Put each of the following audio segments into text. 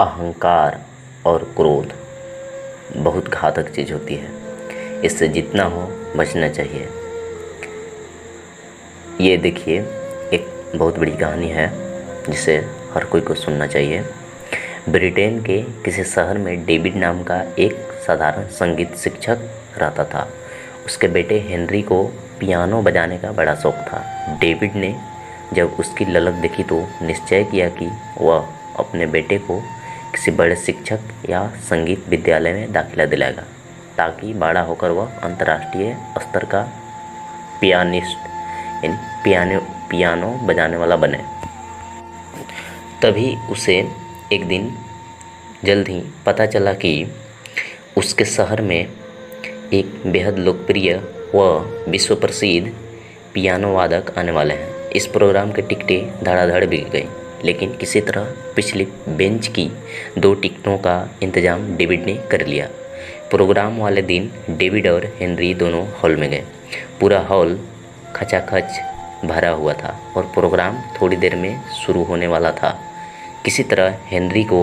अहंकार और क्रोध बहुत घातक चीज़ होती है। इससे जितना हो बचना चाहिए। ये देखिए, एक बहुत बड़ी कहानी है जिसे हर कोई को सुनना चाहिए। ब्रिटेन के किसी शहर में डेविड नाम का एक साधारण संगीत शिक्षक रहता था। उसके बेटे हेनरी को पियानो बजाने का बड़ा शौक था। डेविड ने जब उसकी ललक देखी तो निश्चय किया कि वह अपने बेटे को किसी बड़े शिक्षक या संगीत विद्यालय में दाखिला दिलाएगा, ताकि बड़ा होकर वह अंतर्राष्ट्रीय स्तर का पियानिस्ट यानी पियानो बजाने वाला बने। तभी उसे एक दिन जल्द ही पता चला कि उसके शहर में एक बेहद लोकप्रिय व विश्व प्रसिद्ध पियानो वादक आने वाले हैं। इस प्रोग्राम की टिकटें धड़ाधड़ बिक गई, लेकिन किसी तरह पिछली बेंच की 2 टिकटों का इंतजाम डेविड ने कर लिया। प्रोग्राम वाले दिन डेविड और हेनरी दोनों हॉल में गए। पूरा हॉल खचाखच भरा हुआ था और प्रोग्राम थोड़ी देर में शुरू होने वाला था। किसी तरह हेनरी को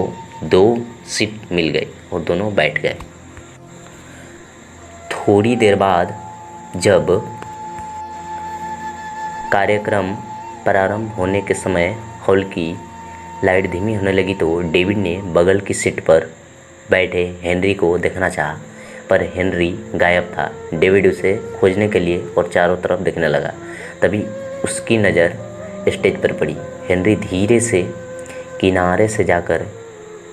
2 सीट मिल गई और दोनों बैठ गए। थोड़ी देर बाद जब कार्यक्रम प्रारंभ होने के समय हॉल की लाइट धीमी होने लगी तो डेविड ने बगल की सीट पर बैठे हेनरी को देखना चाहा, पर हेनरी गायब था। डेविड उसे खोजने के लिए और चारों तरफ देखने लगा। तभी उसकी नज़र स्टेज पर पड़ी। हेनरी धीरे से किनारे से जाकर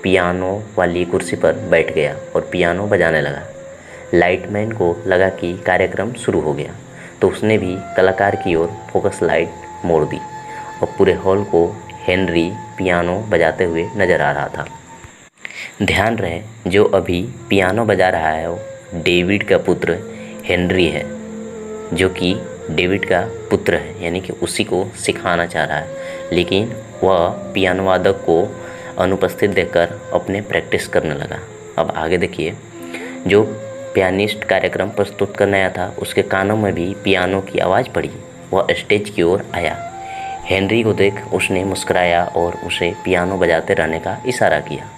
पियानो वाली कुर्सी पर बैठ गया और पियानो बजाने लगा। लाइटमैन को लगा कि कार्यक्रम शुरू हो गया, तो उसने भी कलाकार की ओर फोकस लाइट मोड़ दी और पूरे हॉल को हेनरी पियानो बजाते हुए नज़र आ रहा था। ध्यान रहे, जो अभी पियानो बजा रहा है वो डेविड का पुत्र हेनरी है, जो कि डेविड का पुत्र है, यानी कि उसी को सिखाना चाह रहा है। लेकिन वह पियानो वादक को अनुपस्थित देखकर अपने प्रैक्टिस करने लगा। अब आगे देखिए, जो पियानिस्ट कार्यक्रम प्रस्तुत करने आया था उसके कानों में भी पियानो की आवाज़ पड़ी। वह स्टेज की ओर आया। हेनरी को देख उसने मुस्कुराया और उसे पियानो बजाते रहने का इशारा किया।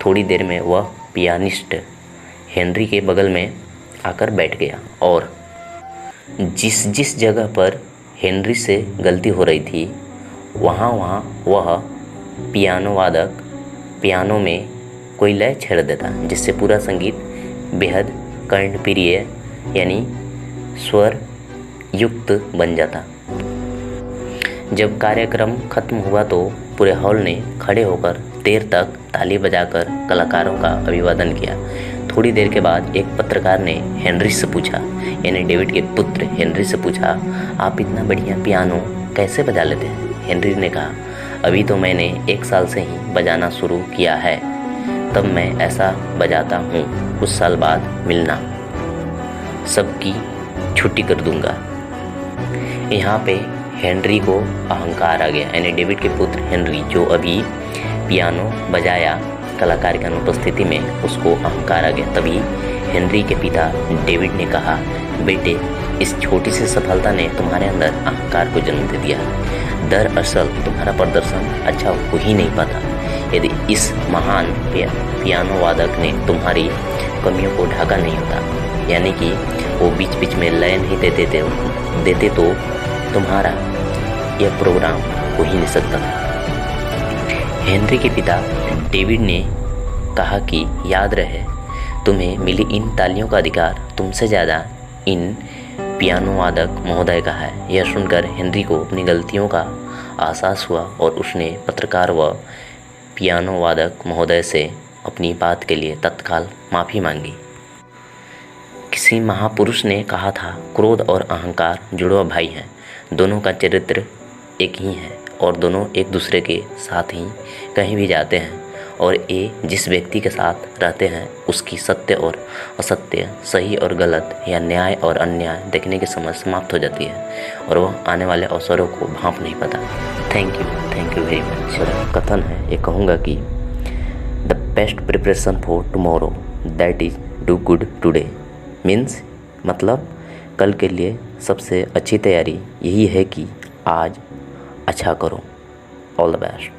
थोड़ी देर में वह पियानिस्ट हेनरी के बगल में आकर बैठ गया और जिस जिस जगह पर हेनरी से गलती हो रही थी वहाँ वह पियानो वादक पियानो में कोई लय छेड़ देता, जिससे पूरा संगीत बेहद कर्णप्रिय यानी स्वर युक्त बन जाता। जब कार्यक्रम खत्म हुआ तो पूरे हॉल ने खड़े होकर देर तक ताली बजाकर कलाकारों का अभिवादन किया। थोड़ी देर के बाद एक पत्रकार ने हेनरी से पूछा, यानी डेविड के पुत्र हेनरी से पूछा, आप इतना बढ़िया पियानो कैसे बजा लेते हैं? हेनरी ने कहा, अभी तो मैंने 1 साल से ही बजाना शुरू किया है, तब मैं ऐसा बजाता हूँ। कुछ साल बाद मिलना, सबकी छुट्टी कर दूंगा। यहाँ पे हेनरी को अहंकार आ गया, यानी डेविड के पुत्र हेनरी जो अभी पियानो बजाया कलाकार की अनुपस्थिति में, उसको अहंकार आ गया। तभी हेनरी के पिता डेविड ने कहा, बेटे, इस छोटी सी सफलता ने तुम्हारे अंदर अहंकार को जन्म दे दिया। दरअसल तुम्हारा प्रदर्शन अच्छा हो ही नहीं पाता यदि इस महान पियानो वादक ने तुम्हारी कमियों को ढाका नहीं होता, यानी कि वो बीच बीच में लय नहीं देते तो तुम्हारा यह प्रोग्राम हो ही नहीं सकता। हेनरी के पिता डेविड ने कहा कि याद रहे, तुम्हें मिली इन तालियों का अधिकार तुमसे ज़्यादा इन पियानो वादक महोदय का है। यह सुनकर हेनरी को अपनी गलतियों का एहसास हुआ और उसने पत्रकार व पियानो वादक महोदय से अपनी बात के लिए तत्काल माफ़ी मांगी। किसी महापुरुष ने कहा था, क्रोध और अहंकार जुड़वा भाई हैं। दोनों का चरित्र एक ही है और दोनों एक दूसरे के साथ ही कहीं भी जाते हैं, और ये जिस व्यक्ति के साथ रहते हैं उसकी सत्य और असत्य, सही और गलत या न्याय और अन्याय देखने की समझ समाप्त हो जाती है और वह आने वाले अवसरों को भांप नहीं पाता। Thank you very much. कथन है, ये कहूँगा कि the best preparation for tomorrow that is do good today. Means मतलब कल के लिए सबसे अच्छी तैयारी यही है कि आज अच्छा करो। All the best.